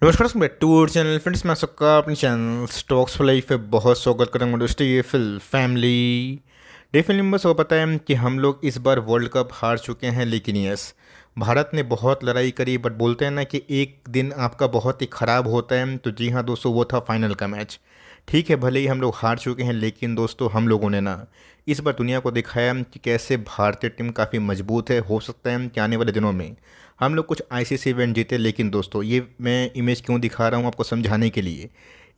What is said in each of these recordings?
नमस्कार tour channel friends, मैं सबका अपने चैनल स्टॉक्स फॉर लाइफ पे बहुत स्वागत करूँगा दोस्तों। ये फिल फैमिली डेफिनेटली मेंबर्स को पता है कि हम लोग इस बार वर्ल्ड कप हार चुके हैं, लेकिन यस, भारत ने बहुत लड़ाई करी। बट बोलते हैं ना कि एक दिन आपका बहुत ही ख़राब होता है। तो जी हाँ दोस्तों, वो था फाइनल का मैच। ठीक है, भले ही हम लोग हार चुके हैं, लेकिन दोस्तों हम लोगों ने ना इस बार दुनिया को दिखाया कि कैसे भारतीय टीम काफ़ी मजबूत है। हो सकता है कि आने वाले दिनों में हम लोग कुछ आईसीसी इवेंट जीते। लेकिन दोस्तों, ये मैं इमेज क्यों दिखा रहा हूँ आपको समझाने के लिए।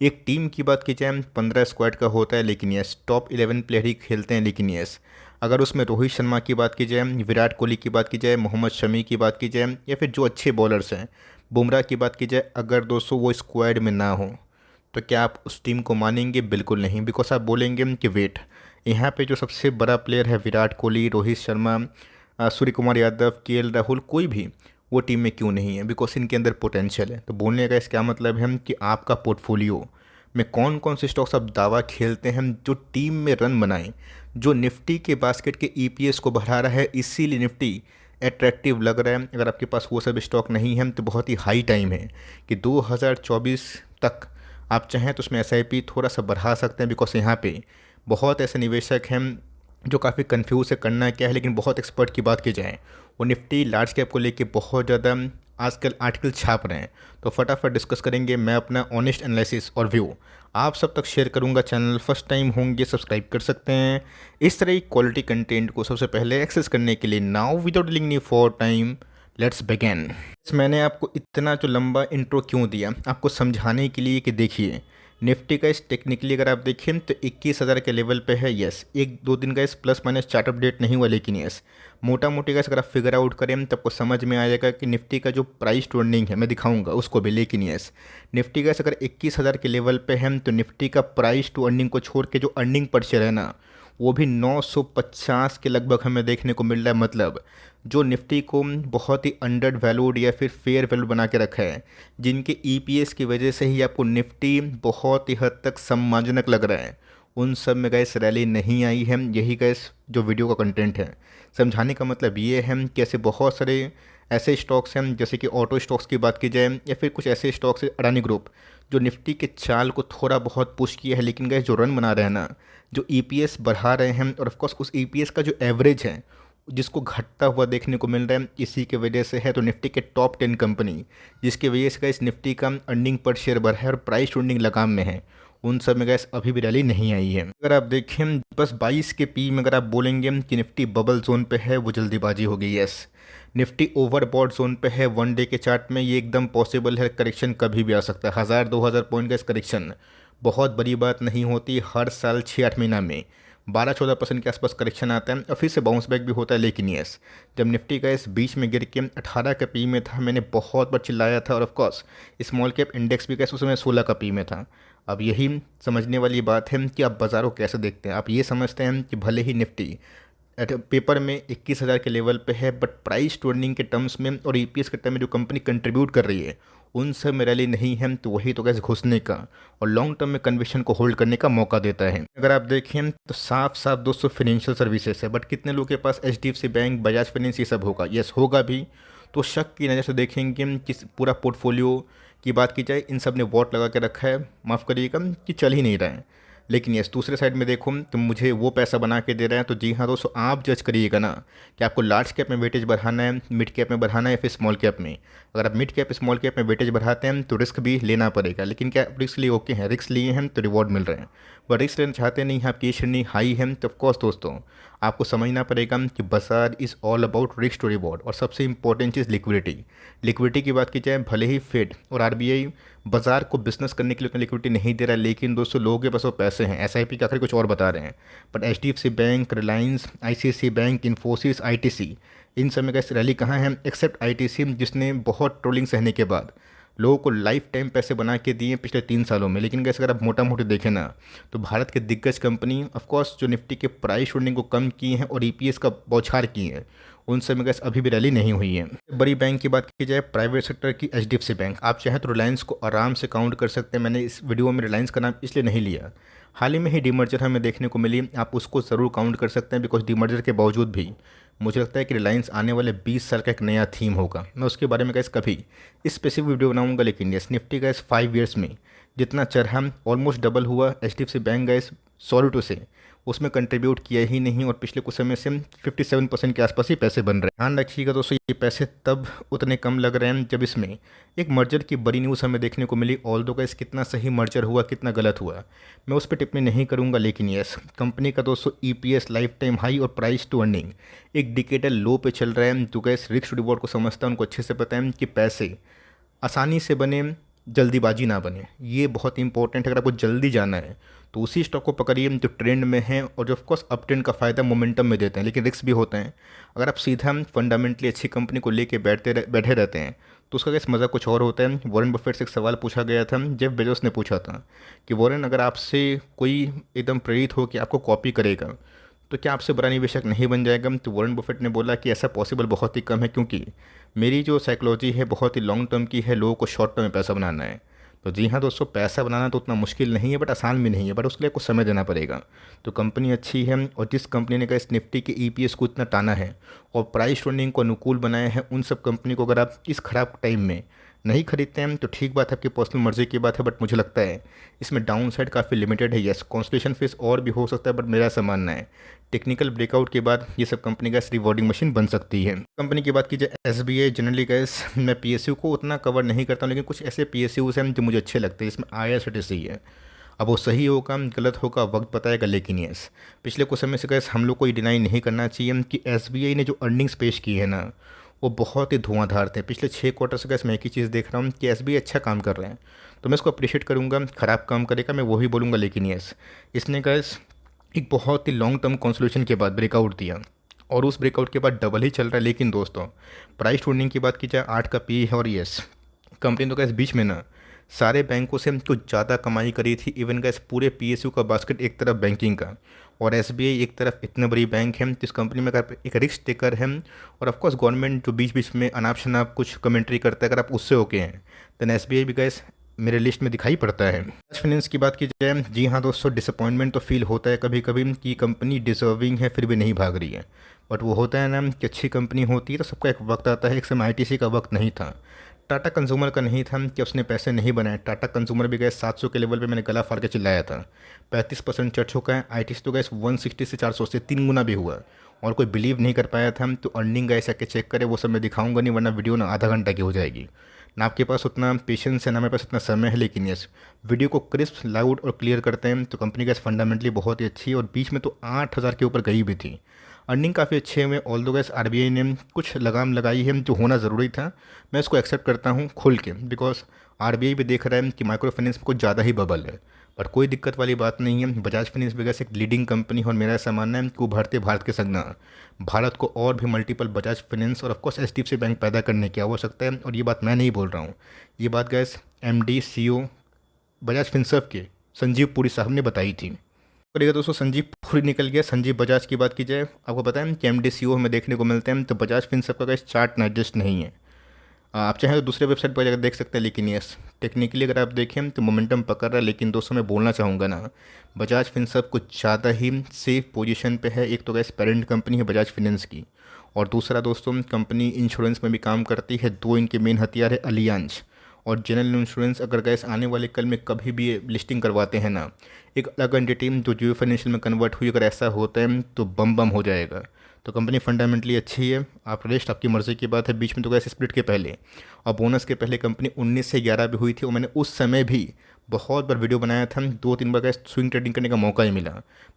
एक टीम की बात की जाए 15 स्क्वाड का होता है, लेकिन यस टॉप 11 प्लेयर ही खेलते हैं। लेकिन यस, अगर उसमें रोहित शर्मा की बात की जाए, विराट कोहली की बात की जाए, मोहम्मद शमी की बात की जाए, या फिर जो अच्छे बॉलर्स हैं, बुमराह की बात की जाए, अगर दोस्तों वो स्क्वाड में ना हो तो क्या आप उस टीम को मानेंगे? बिल्कुल नहीं। बिकॉज आप बोलेंगे कि वेट, यहाँ पे जो सबसे बड़ा प्लेयर है विराट कोहली, रोहित शर्मा, सूर्य कुमार यादव, केएल राहुल, कोई भी वो टीम में क्यों नहीं है? बिकॉज इनके अंदर पोटेंशियल है। तो बोलने का इसका मतलब है कि आपका पोर्टफोलियो में कौन कौन से स्टॉक्स आप दावा खेलते हैं जो टीम में रन बनाएं, जो निफ्टी के बास्केट के ईपीएस को बढ़ा रहा है, इसीलिए निफ्टी अट्रैक्टिव लग रहा है। अगर आपके पास वो सब स्टॉक नहीं है तो बहुत ही हाई टाइम है कि 2024 तक आप चाहें तो उसमें एसआईपी थोड़ा सा बढ़ा सकते हैं। बिकॉज यहाँ पे बहुत ऐसे निवेशक हैं जो काफ़ी कंफ्यूज है करना क्या है। लेकिन बहुत एक्सपर्ट की बात की जाए, वो निफ्टी लार्ज कैप को लेके बहुत ज़्यादा आजकल आर्टिकल छाप रहे हैं। तो फटाफट डिस्कस करेंगे। मैं अपना ऑनेस्ट एनालिसिस और व्यू आप सब तक शेयर करूंगा। चैनल फर्स्ट टाइम होंगे सब्सक्राइब कर सकते हैं। इस तरह की क्वालिटी कंटेंट को सबसे पहले एक्सेस करने के लिए now without dealing knee for time let's begin. मैंने आपको इतना जो लंबा इंट्रो क्यों दिया, आपको समझाने के लिए कि देखिए निफ्टी का इस टेक्निकली अगर आप देखें तो 21,000 के लेवल पे है। यस, एक दो दिन का इस प्लस माइनस चार्ट अपडेट नहीं हुआ, लेकिन यस मोटा मोटी का अगर आप फिगर आउट करें तो आपको समझ में आ जाएगा कि निफ्टी का जो प्राइस टू अर्निंग है, मैं दिखाऊंगा उसको भी। लेकिन यस, निफ्टी का अगर 21,000 के लेवल पे है तो निफ्टी का प्राइस टू अर्निंग को छोड़ के जो अर्निंग पर शेयर है ना, वो भी 950 के लगभग हमें देखने को मिल रहा है। मतलब जो निफ्टी को बहुत ही अंडर वैल्यूड या फिर फेयर वैल्यू बना के रखा है, जिनके ईपीएस की वजह से ही आपको निफ्टी बहुत ही हद तक सम्मानजनक लग रहा है, उन सब में गैस रैली नहीं आई है। यही गैस जो वीडियो का कंटेंट है। समझाने का मतलब ये है कि ऐसे बहुत सारे ऐसे स्टॉक्स हैं, जैसे कि ऑटो स्टॉक्स की बात की जाए, या फिर कुछ ऐसे स्टॉक्स है अडानी ग्रुप, जो निफ्टी के चाल को थोड़ा बहुत पुश किया है। लेकिन गैस जो रन बना रहे हैं ना, जो ईपीएस बढ़ा रहे हैं, और ऑफकोर्स उस ईपीएस का जो एवरेज है जिसको घटता हुआ देखने को मिल रहा है, इसी के वजह से है। तो निफ्टी के टॉप 10 कंपनी जिसकी वजह से गैस निफ्टी का अर्निंग पर शेयर बढ़ा है और प्राइस अर्निंग लगाम में है, उन सब में गैस अभी भी रैली नहीं आई है। अगर आप देखें बस 22 के पी में अगर आप बोलेंगे कि निफ्टी बबल जोन पे है, वो जल्दीबाजी हो गई। यस, निफ्टी ओवरबॉट जोन पे है। वन डे के चार्ट में ये एकदम पॉसिबल है। करेक्शन कभी भी आ सकता है। 1000-2000 पॉइंट का इस करेक्शन बहुत बड़ी बात नहीं होती। हर साल 6-8 महीना में 12-14% के आसपास करेक्शन आता है और फिर से बाउंस बैक भी होता है। लेकिन यस, जब निफ्टी का इस बीच में गिर के 18 का पी में था, मैंने बहुत बार चिल्लाया था। और ऑफकोर्स स्मॉल कैप इंडेक्स भी कैसे उस समय 16 का पी में था। अब यही समझने वाली बात है कि आप बाज़ार को कैसे देखते हैं। आप ये समझते हैं कि भले ही निफ्टी पेपर में 21,000 के लेवल पे है, बट प्राइस टू अर्निंग के टर्म्स में और ईपीएस के टर्म में जो कंपनी कंट्रीब्यूट कर रही है, उन सब में रैली नहीं है। तो वही तो गैस घुसने का और लॉन्ग टर्म में कन्विक्शन को होल्ड करने का मौका देता है। अगर आप देखें तो साफ साफ दोस्तों फाइनेंशियल सर्विसेज है। बट कितने लोगों के पास एचडीएफसी बैंक, बजाज फाइनेंस ये सब होगा? यस होगा भी। तो शक की नज़र से देखेंगे कि पूरा पोर्टफोलियो की बात की जाए, इन सब ने वोट लगा के रखा है, माफ़ करिएगा, कि चल ही नहीं रहा है। लेकिन यस, दूसरे साइड में देखो तो मुझे वो पैसा बना के दे रहे हैं। तो जी हाँ दोस्तों, आप जज करिएगा ना कि आपको लार्ज कैप में वेटेज बढ़ाना है, मिड कैप में बढ़ाना है, या फिर स्मॉल कैप में। अगर आप मिड कैप स्मॉल कैप में वेटेज बढ़ाते हैं तो रिस्क भी लेना पड़ेगा। लेकिन क्या रिस्क लिए ओके हैं? रिस्क लिए हैं तो रिवॉर्ड मिल रहे हैं। बट रिस्क लेना चाहते नहीं हैं, आपकी श्रेणी हाई है, तो ऑफकोर्स दोस्तों आपको समझना पड़ेगा कि बाजार is all about risk to reward. और सबसे इंपॉर्टेंट चीज़ लिक्विडिटी। लिक्विडिटी की बात की जाए, भले ही फेड और आरबीआई बाजार को बिजनेस करने के लिए उतना लिक्विडिटी नहीं दे रहा है, लेकिन दोस्तों लोगों के पास वो पैसे हैं। एसआईपी का आखिर कुछ और बता रहे हैं, but HDFC bank, Reliance, ICICI bank, Infosys, ITC, इन सब में कैसे रैली कहाँ है? एक्सेप्ट आईटीसी, जिसने बहुत ट्रोलिंग सहने के बाद लोगों को लाइफ टाइम पैसे बना के दिए पिछले 3 सालों में। लेकिन कैसे अगर आप मोटा मोटी देखें ना, तो भारत के दिग्गज कंपनी ऑफकोर्स जो निफ्टी के प्राइस होल्डिंग को कम किए हैं और ईपीएस का बौछार किए हैं, उन सब में गैस अभी भी रैली नहीं हुई है। बड़ी बैंक की बात की जाए, प्राइवेट सेक्टर की एचडीएफसी बैंक, आप चाहें तो रिलायंस को आराम से काउंट कर सकते हैं। मैंने इस वीडियो में रिलायंस का नाम इसलिए नहीं लिया, हाल ही में ही डीमर्जर हमें देखने को मिली, आप उसको ज़रूर काउंट कर सकते हैं। बिकॉज डीमर्जर के बावजूद भी मुझे लगता है कि रिलायंस आने वाले 20 साल का एक नया थीम होगा। मैं उसके बारे में गैस कभी स्पेसिफिक वीडियो बनाऊंगा, लेकिन यस निफ्टी गैस 5 ईयर्स में जितना चरहा ऑलमोस्ट डबल हुआ। एचडीएफसी बैंक गैस सॉरी टू से उसमें कंट्रीब्यूट किया ही नहीं, और पिछले कुछ समय से 57% के आसपास ही पैसे बन रहे हैं। ध्यान रखिएगा दोस्तों, ये पैसे तब उतने कम लग रहे हैं जब इसमें एक मर्जर की बड़ी न्यूज़ हमें देखने को मिली। ऑल दो गैस कितना सही मर्जर हुआ कितना गलत हुआ मैं उस पर टिप्पणी नहीं करूंगा, लेकिन यस कंपनी का दोस्तों ईपीएस लाइफ टाइम हाई और प्राइस टू अर्निंग एक डिकेडल लो पे चल रहा है। जो गैस रिस्क रिवॉर्ड को समझता है उनको अच्छे से पता है कि पैसे आसानी से बने, जल्दीबाजी ना बने, ये बहुत इंपॉर्टेंट है। अगर आपको जल्दी जाना है तो उसी स्टॉक को पकड़िए जो ट्रेंड में है और जो ऑफकोर्स अप ट्रेंड का फ़ायदा मोमेंटम में देते हैं, लेकिन रिस्क भी होते हैं। अगर आप सीधा फंडामेंटली अच्छी कंपनी को लेके बैठे रहते हैं तो उसका कैसे मज़ा कुछ और होता है। वॉरेन बफेट से एक सवाल पूछा गया था, जेफ बेजोस ने पूछा था कि वॉरेन अगर आपसे कोई एकदम प्रेरित हो कि आपको कॉपी करेगा तो क्या आपसे बड़ा निवेशक नहीं बन जाएगा। तो वॉरेन बफेट ने बोला कि ऐसा पॉसिबल बहुत ही कम है, क्योंकि मेरी जो साइकोलॉजी है बहुत ही लॉन्ग टर्म की है, लोगों को शॉर्ट टर्म में पैसा बनाना है। तो जी हाँ दोस्तों, पैसा बनाना तो उतना मुश्किल नहीं है बट आसान भी नहीं है, बट उसके लिए कुछ समय देना पड़ेगा। तो कंपनी अच्छी है, और जिस कंपनी ने इस निफ्टी के ईपीएस को इतना टाना है और प्राइस ट्रेंडिंग को अनुकूल बनाया है, उन सब कंपनी को अगर आप इस खराब टाइम में नहीं खरीदते हैं तो ठीक बात है, आपकी पर्सनल मर्जी की बात है, बट मुझे लगता है इसमें डाउन साइड काफ़ी लिमिटेड है। यस कॉन्सलेशन फेस और भी हो सकता है, बट मेरा ऐसा मानना है टेक्निकल ब्रेकआउट के बाद ये सब कंपनी का रिवॉर्डिंग मशीन बन सकती है। कंपनी की बात की जाए एसबीआई, जनरली गैस मैं पीएसयू को उतना कवर नहीं करता हूँ, लेकिन कुछ ऐसे पीएसयूज हैं जो मुझे अच्छे लगते हैं। इसमें आईआरसीटीसी है, अब वो सही होगा गलत होगा वक्त बताएगा, लेकिन यस पिछले कुछ समय से गैस हम लोग को ये डिनाई नहीं करना चाहिए कि एसबीआई ने जो अर्निंग्स पेश की है ना वो बहुत ही धुआंधार थे। पिछले 6 क्वार्टर से गैस मैं एक ही चीज़ देख रहा हूँ कि एसबीआई अच्छा काम कर रहे हैं, तो मैं इसको अप्रिशिएट करूँगा। ख़राब काम करेगा मैं वही बोलूँगा, लेकिन यस इसने गैस एक बहुत ही लॉन्ग टर्म कंसोलिडेशन के बाद ब्रेकआउट दिया, और उस ब्रेकआउट के बाद डबल ही चल रहा है। लेकिन दोस्तों प्राइस टूर्निंग की बात की जाए 8 का पी है, और यस कंपनी तो गैस बीच में ना सारे बैंकों से कुछ ज़्यादा कमाई करी थी। इवन गैस पूरे पीएसयू का बास्केट एक तरफ बैंकिंग का और एसबीआई एक तरफ इतनी बड़ी बैंक है, तो इस कंपनी में अगर एक रिस्क टेकर है, और ऑफकोर्स गवर्नमेंट जो बीच बीच में अनाप शनाप कुछ कमेंट्री करता है, अगर आप उससे ओके हैं देन एसबीआई भी गैस मेरे लिस्ट में दिखाई पड़ता है। बजाज फाइनेंस की बात की जाए, जी हाँ दोस्तों, डिसअपॉइंटमेंट तो फील होता है कभी कभी कि कंपनी डिजर्विंग है फिर भी नहीं भाग रही है, बट वो होता है ना कि अच्छी कंपनी होती है तो सबका एक वक्त आता है। एक समय आईटीसी का वक्त नहीं था, टाटा कंज्यूमर का नहीं था कि उसने पैसे नहीं बनाए। टाटा कंज्यूमर भी गए 700 के लेवल पे, मैंने गला फाड़ के चिल्लाया था। 35% चढ़ चुका है। आईटीसी तो गए 160 से 400 से 3 गुना भी हुआ, और कोई बिलीव नहीं कर पाया था। तो अर्निंग गए आके चेक करे, वो सब मैं दिखाऊंगा नहीं, वरना वीडियो ना आधा घंटा की हो जाएगी। ना आपके पास उतना पेशेंस है ना मेरे पास उतना समय है, लेकिन यस वीडियो को क्रिस्प लाउड और क्लियर करते हैं। तो कंपनी का फंडामेंटली बहुत ही अच्छी है, और बीच में तो 8,000 के ऊपर गई भी थी। अर्निंग काफ़ी अच्छे हुए। ऑल दो गैस आरबीआई ने कुछ लगाम लगाई है जो होना ज़रूरी था, मैं इसको एक्सेप्ट करता हूँ खुल के, बिकॉज आरबीआई भी देख रहा है कि माइक्रो फाइनेंस में कुछ ज़्यादा ही बबल है। पर कोई दिक्कत वाली बात नहीं है। बजाज फाइनेंस भी एक लीडिंग कंपनी है, और मेरा ऐसा मानना है कि उभरते भारत के संग भारत को और भी मल्टीपल बजाज फाइनेंस और ऑफकोर्स एचडीएफसी बैंक पैदा करने की आवश्यकता है। और ये बात मैं नहीं बोल रहा हूँ, ये बात gas MD CEO Bajaj Finserv के संजीव पुरी साहब ने बताई थी। करिएगा दोस्तों, संजीव पुरी निकल गया। संजीव बजाज की बात की जाए, आपको पता है कि एमडी सीईओ हमें देखने को मिलते हैं, तो बजाज फिनसर्व का गैस चार्ट ना एडजस्ट नहीं है। आप चाहें तो दूसरे वेबसाइट पर जाकर देख सकते हैं, लेकिन यस टेक्निकली अगर आप देखें तो मोमेंटम पकड़ रहा है। लेकिन दोस्तों मैं बोलना चाहूँगा ना, बजाज फिनसर्व कुछ ज़्यादा ही सेफ पोजीशन पे है। एक तो गैस पेरेंट कंपनी है बजाज फाइनेंस की, और दूसरा दोस्तों कंपनी इंश्योरेंस में भी काम करती है। दो इनके मेन हथियार है, अलियांज और जनरल इंश्योरेंस। अगर गैस आने वाले कल में कभी भी लिस्टिंग करवाते हैं ना, एक अलग एंटिटी जो जियो फाइनेंशियल में कन्वर्ट हुई, अगर ऐसा होता है तो बम बम हो जाएगा। तो कंपनी फंडामेंटली अच्छी है। आप रेस्ट आपकी मर्ज़ी की बात है। बीच में तो गैस स्प्लिट के पहले और बोनस के पहले कंपनी 19 से 11 भी हुई थी, और मैंने उस समय भी बहुत बार वीडियो बनाया था। 2-3 बार गैस स्विंग ट्रेडिंग करने का मौका ही मिला।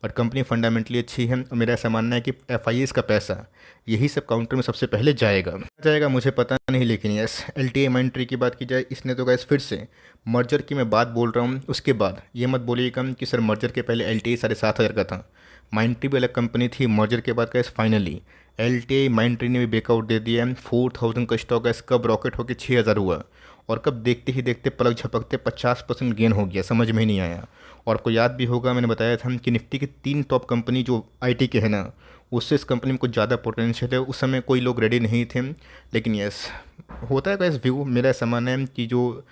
बट कंपनी फंडामेंटली अच्छी है, और मेरा ऐसा मानना है कि एफआईएस का पैसा यही सब काउंटर में सबसे पहले जाएगा मुझे पता नहीं, लेकिन यस एलटीआई माइंड ट्री की बात की जाए, इसने तो गैस फिर से मर्जर की मैं बात बोल रहा हूँ। उसके बाद ये मत बोलिएगा कि सर मर्जर के पहले एलटीआई 7,500 का था। माइंड ट्री भी अलग कंपनी थी। मर्जर के बाद gas finally LTI mind tree ने भी ब्रेकआउट दे दिया है। 4,000 का स्टॉक गैस कब रॉकेट होकर 6,000 हुआ, और कब देखते ही देखते पलक झपकते 50% गेन हो गया, समझ में ही नहीं आया। और आपको याद भी होगा मैंने बताया था कि निफ्टी की 3 टॉप कंपनी जो आईटी के हैं ना, उससे इस कंपनी में कुछ ज़्यादा पोटेंशियल है। उस समय कोई लोग रेडी नहीं थे, लेकिन यस होता है गैस व्यू। मेरा ऐसा मानना है कि जो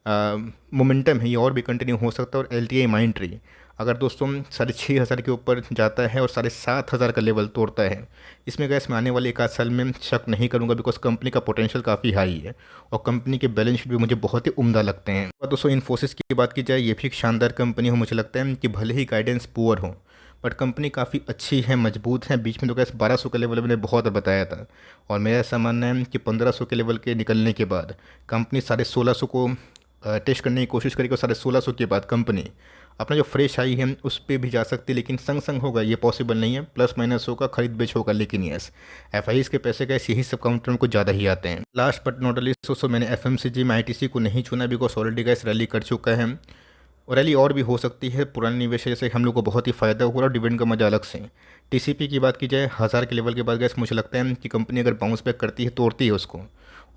मोमेंटम है ये और भी कंटिन्यू हो सकता है, और एलटीआई माइंड ट्री अगर दोस्तों 6,500 के ऊपर जाता है और 7,500 का लेवल तोड़ता है, इसमें गैस मैं आने वाले 1 आध साल में शक नहीं करूंगा, बिकॉज कंपनी का पोटेंशियल काफ़ी हाई है और कंपनी के बैलेंस शीट भी मुझे बहुत ही उम्दा लगते हैं। और दोस्तों इन्फोसिस की बात की जाए, ये भी एक शानदार कंपनी हो। मुझे लगता है कि भले ही गाइडेंस पुअर हो, बट कंपनी काफ़ी अच्छी है, मजबूत है। बीच में तो गैस 1200 के लेवल मैंने बहुत बताया था, और मेरा ऐसा मानना है कि 1500 के लेवल के निकलने के बाद कंपनी 1650 को टेस्ट करने की कोशिश करेगी, और 1650 के बाद कंपनी अपना जो फ्रेश आई है उस पर भी जा सकती है। लेकिन संग संग होगा ये पॉसिबल नहीं है, प्लस माइनस होगा, खरीद बेच होगा। लेकिन यस, एफ के पैसे गैस यही सब काउंटर में कुछ ज़्यादा ही आते हैं। लास्ट बट नॉट लीस्ट दोस्तों, मैंने FMCG में ITC को नहीं चुना, बिकॉज ऑलरेडी गैस रैली कर चुका है, और रैली और भी हो सकती है। पुराने निवेश से हम लोग को बहुत ही फ़ायदा हुआ, और डिविडेंड का मजा अलग से। TCP की बात की जाए, 1000 के लेवल के बाद गैस मुझे लगता है कि कंपनी अगर बाउंस बैक करती है, तोड़ती है उसको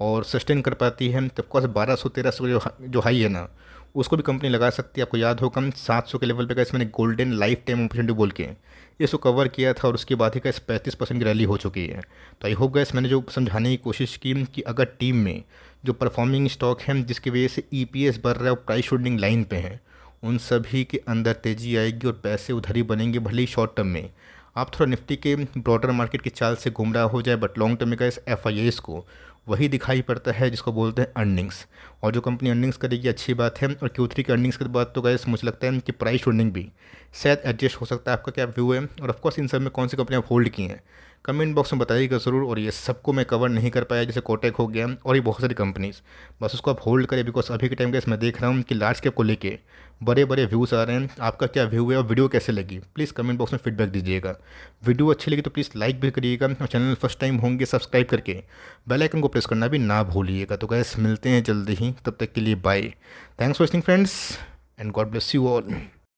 और सस्टेन कर पाती है, तब कोर्स 1200-1300 जो हाई है ना, उसको भी कंपनी लगा सकती है। आपको याद होगा 700 के लेवल पे गैस मैंने गोल्डन लाइफ टाइम अपॉर्चुनिटी बोल के इसको कवर किया था, और उसके बाद ही गैस 35% की रैली हो चुकी है। तो आई होप गैस मैंने जो समझाने की कोशिश की कि अगर टीम में जो परफॉर्मिंग स्टॉक है जिसकी वजह से EPS बढ़ रहा है और प्राइस शूटिंग लाइन पे है, उन सभी के अंदर तेज़ी आएगी और पैसे उधर ही बनेंगे। भले ही शॉर्ट टर्म में आप थोड़ा निफ्टी के ब्रॉडर मार्केट की चाल से गुमराह हो जाए, बट लॉन्ग टर्म में गैस FIAs को वही दिखाई पड़ता है जिसको बोलते हैं अर्निंग्स। और जो कंपनी अर्निंग्स करेगी अच्छी बात है, और Q3 के अर्निंग्स के बाद तो गैस मुझे लगता है कि प्राइस होल्डिंग भी शायद एडजस्ट हो सकता है। आपका क्या व्यू है, और ऑफकोर्स इन सब में कौन सी कंपनियाँ होल्ड की हैं, कमेंट बॉक्स में बताइएगा ज़रूर। और ये सबको मैं कवर नहीं कर पाया, जैसे कोटेक हो गया और ये बहुत सारी कंपनीज, बस उसको आप होल्ड करें, बिकॉज अभी के टाइम गैस मैं देख रहा हूँ कि लार्ज कैप को लेके बड़े बड़े व्यूज़ आ रहे हैं। आपका क्या व्यू है और वीडियो कैसे लगी, प्लीज़ कमेंट बॉक्स में फीडबैक दीजिएगा। वीडियो अच्छी लगी तो प्लीज़ लाइक भी करिएगा, और चैनल फर्स्ट टाइम होंगे सब्सक्राइब करके बेल आइकन को प्रेस करना भी ना भूलिएगा। तो गैस मिलते हैं जल्दी ही, तब तक के लिए bye. Thanks for watching friends, and God bless you all.